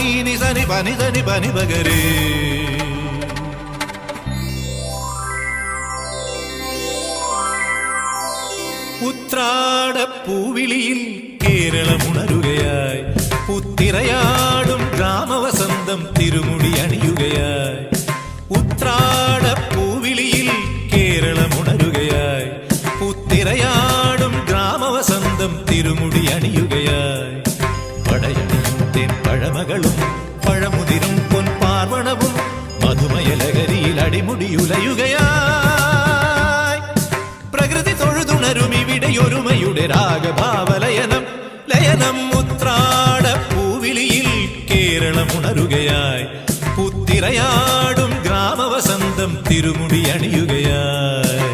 നീ സനി പനി സനി പനി പകരേ. ഉത്രാടപ്പൂവിളിയിൽ കേരളമുണരുകയായി, പുത്തിരയാടും ഗ്രാമവസന്തം തിരുമുടി അണിയുകയായി. ഉത്രാടപ്പൂവിളിയിൽ കേരളമുണരുകയായി, പുത്തിരയാടും ഗ്രാമവസന്തം തിരുമുടി അണിയുകയായി. പടയണിയും തേൻ പഴമകളും പഴമുതിരും പൊൻപാർവണവും മധുമയലകരിയിൽ അടിമുടിയുലയുകയായി. പ്രകൃതി തൊഴുതുണരും ഇവിടെയൊരുമയുടെ രാഗഭാവലയനം ലയനം. ഉത്രാടപ്പൂവിളിയിൽ കേരളമുണരുകയായി, പുത്തിരയാടും ഗ്രാമവസന്തം തിരുമുടി അണിയുകയായി.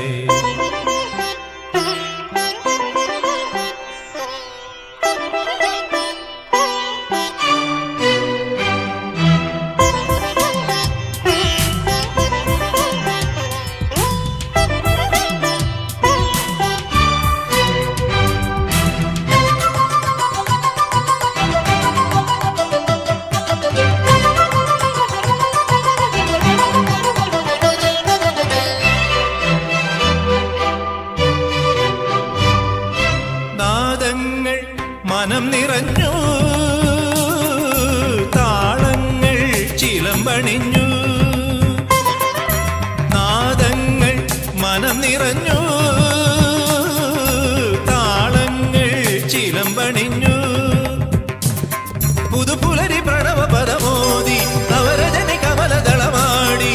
മനം നിറഞ്ഞു, താളങ്ങൾ ചിലമ്പണിഞ്ഞു. നാദങ്ങൾ മനം നിറഞ്ഞു, താളങ്ങൾ ചിലമ്പണിഞ്ഞു. പുതുപുലരി പ്രണവ പദമോദി നവരജനി കമലദളമാടി.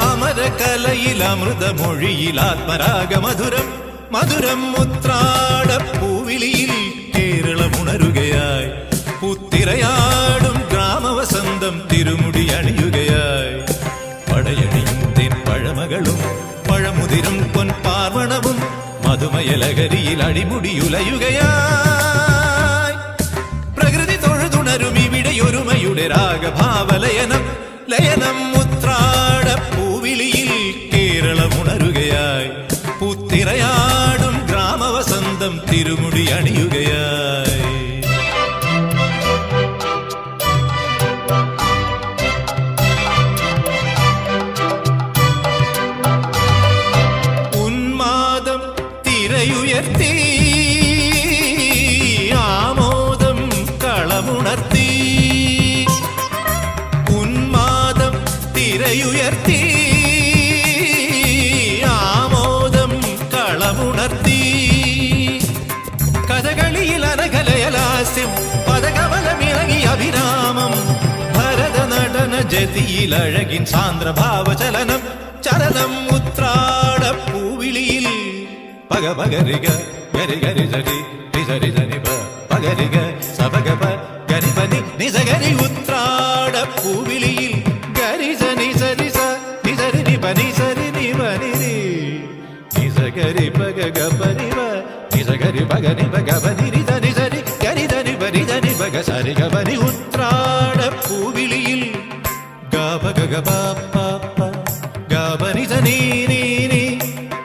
അമരകലയിൽ അമൃതമൊഴിയിൽ ആത്മരാഗമധുരം മധുരം. ഉത്രാടപ്പൂവിളിയിൽ കേരളമുണരുകയായി, പുത്തിരയാടും ഗ്രാമവസന്തം തിരുമുടി അണിയുകയായി. പടയണിയും തേൻ പഴമകളും പഴമുതിരും പൊൻപാർവണവും മധുമയലകരിയിൽ അടിമുടിയുലയുകയായി. പ്രകൃതി തൊഴുതുണരും ഇവിടെയൊരുമയുടെ രാഗഭാവലയനം ലയനം. ഉത്രാടപ്പൂവിളിയിൽ കേരളമുണരുകയായി, പുത്തിരയാടും ഗ്രാമവസന്തം തിരുമുടി അണിയുകയായി. ഉന്മാദം തിരയുയർത്തി, ആമോദം കളമുണർത്തി. ഉന്മാദം തിരയുയർത്തി, കഥകളിയിൽ അനകലയലാസ്യം പദകമലമിളങ്ങി അഭിരാമം. ഭരതനടന ജതിയിൽ അഴകിൻ സാന്ദ്രഭാവചലനം ചലനം. ഉത്രാടപ്പൂവിളിയിൽ പഗ പഗരിക ഗരി ഗരി ജരി നിസരി ജനി പഗരിക സപഗപ ഗരി പനി നിസഗരി. ഉത്രാടപ്പൂവിളിയിൽ ഗരി ജനി സരി സ നിസരി നി പനി സരി നി പനി നിസഗരി പഗ ഗപനി വ നിസഗരി പഗനി പഗ പനി നി സരി ഗരി ധനി പനി ധനി പഗ സരി ഗപനി. ഉത്രാടപ്പൂവിളിയിൽ ഗപ ഗഗ പ പ പ ഗപനി ധനി നി നി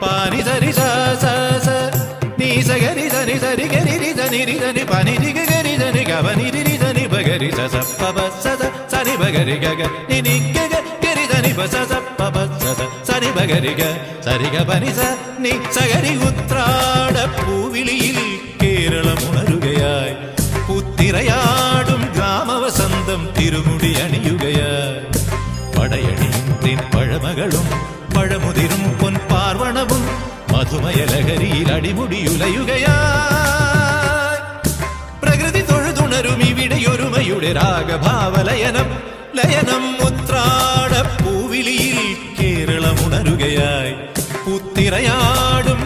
പാനി സരി സ സ സ നി സഗരി ധനി സരി ഗരി രി ധനി രി ധനി പനി രി ഗരി ധനി ഗപനി രി ധനി പഗരി സ സ പ പ സ സ സനി പഗരി ഗഗ നി നി ഗഗ ഗരി ധനി പ സ സ പ പ സ സ സനി പഗരി ഗ സരി ഗ പനി സ നി സഗരി. ഉത്രാടപ്പൂവിളിയിൽ കേരളമുണരുകയായി, പുത്തിരയാടും ഗ്രാമവസന്തം തിരുമുടി അണിയുകയായി. പടയണിയും തേൻ പഴമകളും പഴമുതിരും പൊൻപാർവണവും മധുമയലകരിയിൽ അടിമുടിയുലയുകയായി. പ്രകൃതി തൊഴുതുണരും ഇവിടെയൊരുമയുടെ രാഗഭാവലയനം ലയനം. ഉത്രാടപ്പൂവിളിയിൽ കേരളമുണരുകയായി, പുത്തിരയാടും